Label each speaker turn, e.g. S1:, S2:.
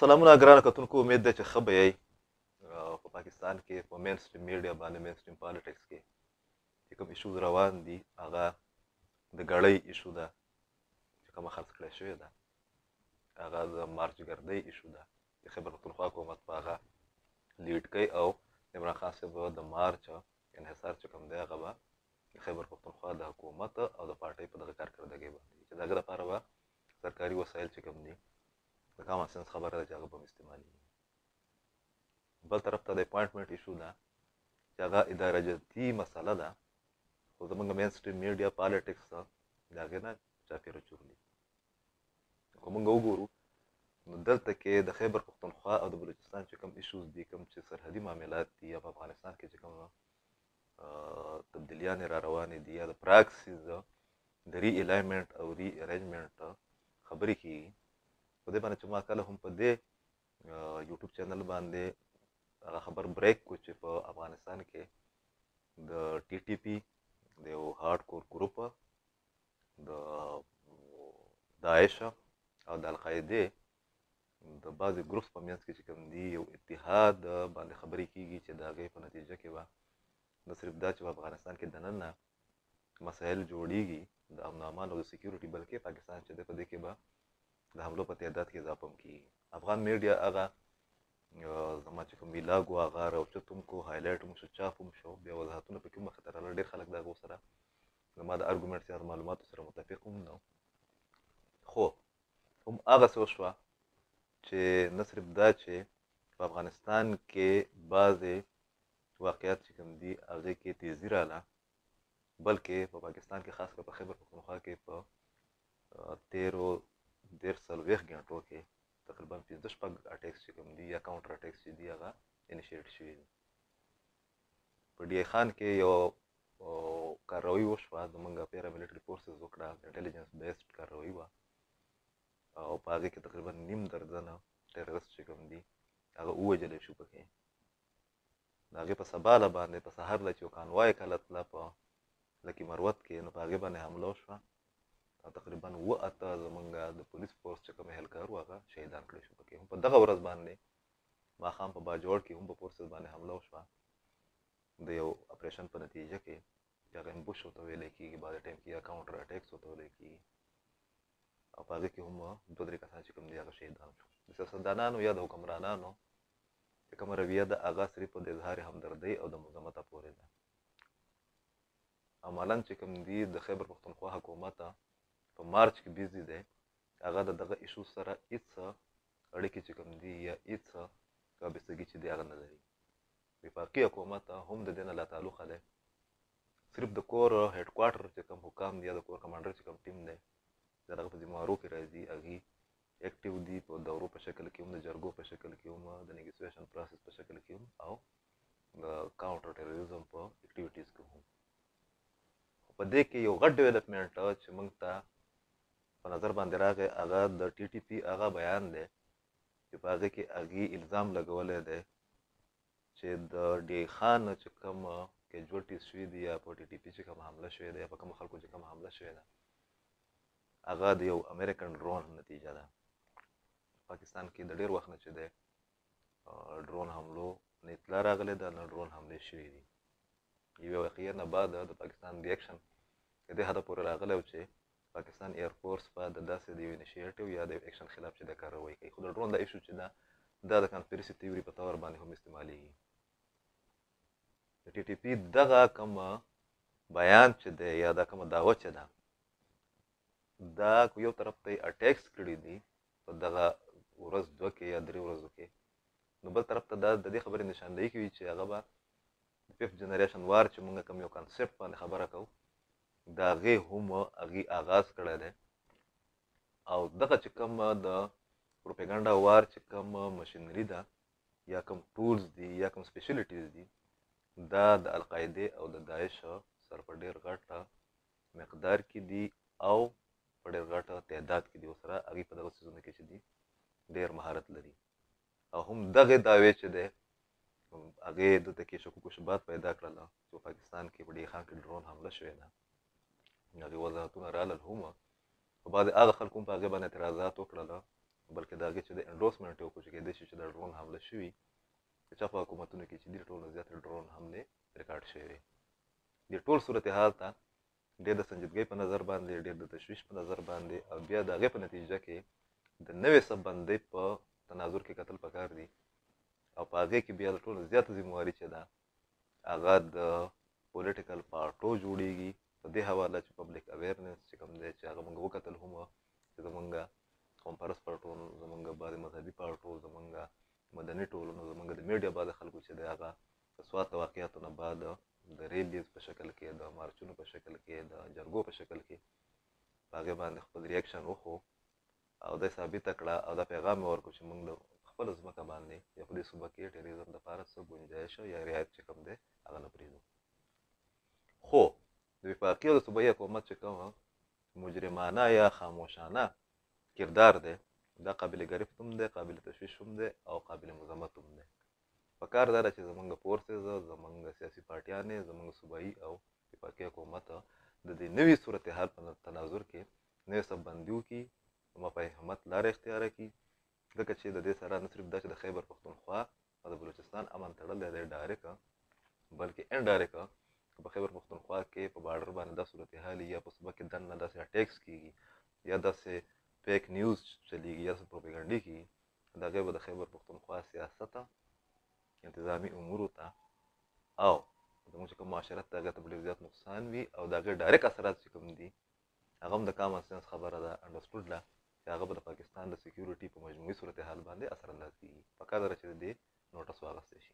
S1: سلامونه ګرانه کتونکو، امید ده چې ښه به یئ. په پاکستان کې په مین سټریم میډیا باندې مین سټریم پالیټکس کې چې کوم ایشوز روان دي هغه د ګړۍ ایشو ده چې کومه خرڅ کړې شوې ده، هغه د مارچ ګردۍ ایشو ده چې خیبر پښتونخوا حکومت په هغه لیډ کوي او عمران خان صاحب د مارچ انحصار چې کوم دی هغه به د خیبر پښتونخوا د حکومت او د پارټۍ په دغه کارکردګۍ باندې چې د هغه دپاره به سرکاري وسایل چې کوم دي د کامن سنس خبره ده چې هغه به هم استعمالېږي. بل طرف ته د اپوینټمنټ ایشو ده چې هغه اداره جاتي مسله ده، خو زموږ مین سټریم میډیا پالیټکس د هغې نه چاپېره چورلي. که موږ وګورو نو دلته کې د خیبر پښتونخوا او د بلوچستان چې کوم ایشوز دي، کوم چې سرحدي معاملات دي یا په افغانستان کې چې کوم تبدیلیانې را روانې دي یا د پراکسیز د ری الایمنټ او ری ارینجمنټ خبرې کېږي، په دې باندې چې ما کله هم په دې یوټیوب چینل باندې هغه خبر بریک کو چې په افغانستان کې د ټي ټي پي د یو هارډ کور ګروپ د داعش او د القاعدې د بعضې ګروپس په منځ کې چې کوم دي یو اتحاد باندې خبرې کېږي چې د هغې په نتیجه کې به نه صرف دا چې په افغانستان کې دننه مسایل جوړېږي د امن امان او د سکیورټي، بلکې پاکستان چې دی په دې کې به د حملو په تعداد کې اضافه هم کېږي. افغان میډیا هغه زما چې کوم ویلاګ و هغه راوچت هم کو، هایلایټ هم شو، چاپ هم شو، بیا وضاحتونه پکې هم مخې ته راغله. ډېر خلک د هغو سره زما د ارګومنټس یا معلوماتو سره متفق هم نه، خو هم هغسې وشوه چې نه صرف دا چې په افغانستان کې بعضې واقعیات چې کوم دي هغې کې تیزي راله، بلکې په پاکستان کې خاص کر په خیبر پښتونخوا کې په تیرو 40 غنټو کې تقریبا 15 اټیکس چې کوم دي یا کاونټر اټیکس چې دي هغه انیشیټ شوي دي. په ډي ای خان کې یو کارروایي وشوه، زموږ پیرا ملیټري فورسز وکړه، انټیلیجنس بیسډ کارروایي وه او په هغې کې تقریبا 9 درجنه ټیررست چې کوم دي هغه ووژلی شو پکې. د هغې په سباله باندې په سهار له چې یو کانوای کله تله په لکي مروت کې، نو په هغې باندې حمله وشوه او تقریبا 8 زموږ د پولیس فورس چې کوم هلکار و هغه شهیدان کړی شو پکې. هم په دغه ورځ باندې ماښام په باجوړ کې هم په فورسز باندې حمله وشوه د یو اپریشن په نتیجه کې چې هغه امبوش ورته ویلی کېږي، بعضې ټایم کې یا کاونټر اټیکس ورته ویلی کېږي، او په هغې کې هم 2-3 کسان چې کوم دي هغه شهیدان شو. د سیاستدانانو یا د حکمرانانو چې کومه رویه ده هغه صرف د اظهار همدردۍ او د مذمته پورې ده. عملاً چې کوم دي د خیبر پښتونخوا حکومت په مارچ کې بیزي دی، هغه د دغه ایشو سره هېڅ اړیکې چې کوم دي یا هېڅ وابستګي چې دی هغه نه لري. وفاقي حکومت هم د دې نه لا تعلقه دی، صرف د کور هیډ کوارټر چې کوم حکام دی یا د کور کمانډر چې کوم ټیم دی د هغه په ذمهوارو کې راځي، هغې اکټیو دي په دورو په شکل کې هم، د جرګو په شکل کې هم، د نیګوسیشن پروسس په شکل کې هم، او د کاونټر ټیرریزم په اکټیویټیز کې هم. خو په دې کې یو غټ ډیولپمنټ چې موږ ته په نظر باندې راغی هغه د ټي ټي پي هغه بیان دی چې په هغې کې هغې الزام لګولی دی چې د ډي خان چې کوم کیجوالټیز شوي دي یا په ټي ټي پي چې کوم حمله شوې ده یا په کومو خلکو چې کومه حمله شوې ده هغه د یو امریکن ډرون نتیجه ده. پاکستان کې د ډېر وخت نه چې دی ډرون حملو نه اطلاع راغلی ده، نه ډرون حملې شوي دي. یوې واقعې نه بعد د پاکستان ریاکشن د دې حده پورې راغلی و چې پاکستان ایرفورس به د داسې د یو انیشیټیو یا د یو ایکشن خلاف چې د کارروایي کوي. خو د ډرون دا ایشو چې ده دا د کانسپیرسي تیوري په طور باندې هم استعمالېږي. د ټي ټي پي دغه کومه بیان چې دی یا دا کومه دعوه چې ده دا یو طرف ته یې اټیکس کړي دي په دغه ورځ 2 کې یا 3 ورځو کې، نو بل طرف ته دا د دې خبرې نشاندهي کوي چې هغه به د 5th جنریشن وار چې موږ کوم یو کانسپټ باندې خبره کوو د هغې هم هغې آغاز کړی دی، او دغه چې کوم د پروپیګنډا وار چې کوم مشینري ده یا کوم ټولز دي یا کوم سپیشلیټیز دي دا د القاعدې او د داعش سره په ډېر غټ مقدار کې دي او په ډېر غټ تعداد کې دي، ورسره هغې په دغه څیزونو کې چې دي ډېر مهارت لري. او هم دغې دعوې چې دی هغې دلته کې شکوک و شبهات پیدا کړله چې په پاکستان کې په ډي خان کې ډرون حمله شوې ده، هغې وضاحتونه رالل هم، خو بعضې هغه خلکو هم په هغې باندې اعتراضات وکړله بلکې د هغې چې د انډورسمنټ یې وکړو چې کیدای شي چې د ډرون حمله شوي د چا په حکومتونو کې چې دي ټول نه زیاتې ډرون حملې ریکارډ شوې دې ټول صورتحال ته ډېر د سنجیدګۍ په نظر باندې ډېر د تشویش په نظر باندې او بیا د هغې په نتیجه کې د نوې سببندۍ په تناظر کې کتل پکار دي او په هغې کې بیا د ټولو زیاته ذمواري چې ده هغه د پولیټیکل پارټو جوړېږي په دې حواله چې پبلک اویرنس چې کوم دی چې هغه موږ وکتل هم چې زمونږ قوم پرست پارټونو زمونږ بعضې مذهبي پارټو زمونږ مدني ټولنو زمونږ د میډیا بعضې خلکو چې دی هغه د سوات د واقعاتو نه بعد د ریلیز په شکل کې د مارچونو په شکل کې د جرګو په شکل کې په هغې باندې خپل ریاکشن وښو او دا ثابته کړه او دا پیغام یې ورکړو چې موږ د خپله ځمکه باندې یا په دې صوبه کې ټیریزم دپاره څه ګنجایش یا رعایت چې کوم دی هغه نه پرېږدو خو د وفاقي او د صوبایي حکومت چې کومه مجرمانه یا خاموشانه کردار دی دا قابل گرفت هم دی قابل تشویش هم دی او قابل مذمت هم دی پکار دا ده چې زمونږ فورسز زمونږ سیاسي پارټیانې زمونږ صوبایي او وفاقي حکومت د دې نوي صورتحال په تناظر کې نوې سببندي وکړي مفاهمت لاره اختیاره کړي ځکه چې د دې سره نه صرف دا چې د خیبر پښتونخوا او د بلوچستان امن تړلی دی ډایرکه بلکې انډایرکه په خیبر پښتونخوا کې په بارډر باندې دا صورتحال یا په صوبه کې دننه داسې اټیکس کېږي یا داسې فیک نیوز چلیږي یا داسې پروپیګنډې کېږي د هغې به د خیبر پښتونخوا سیاست انتظامي امورو ته او زموږ چې کوم معاشرت ته هغې ته به ډېر زیات نقصان وي او د هغې ډایرکټ اثرات چې کوم دي هغه هم د کامن سنس خبره ده انډرسټوډ ده چې هغه به د پاکستان د سیکیورټي په مجموعي صورتحال باندې اثر انداز کېږي پکار ده چې د دې نوټس واخیستی شي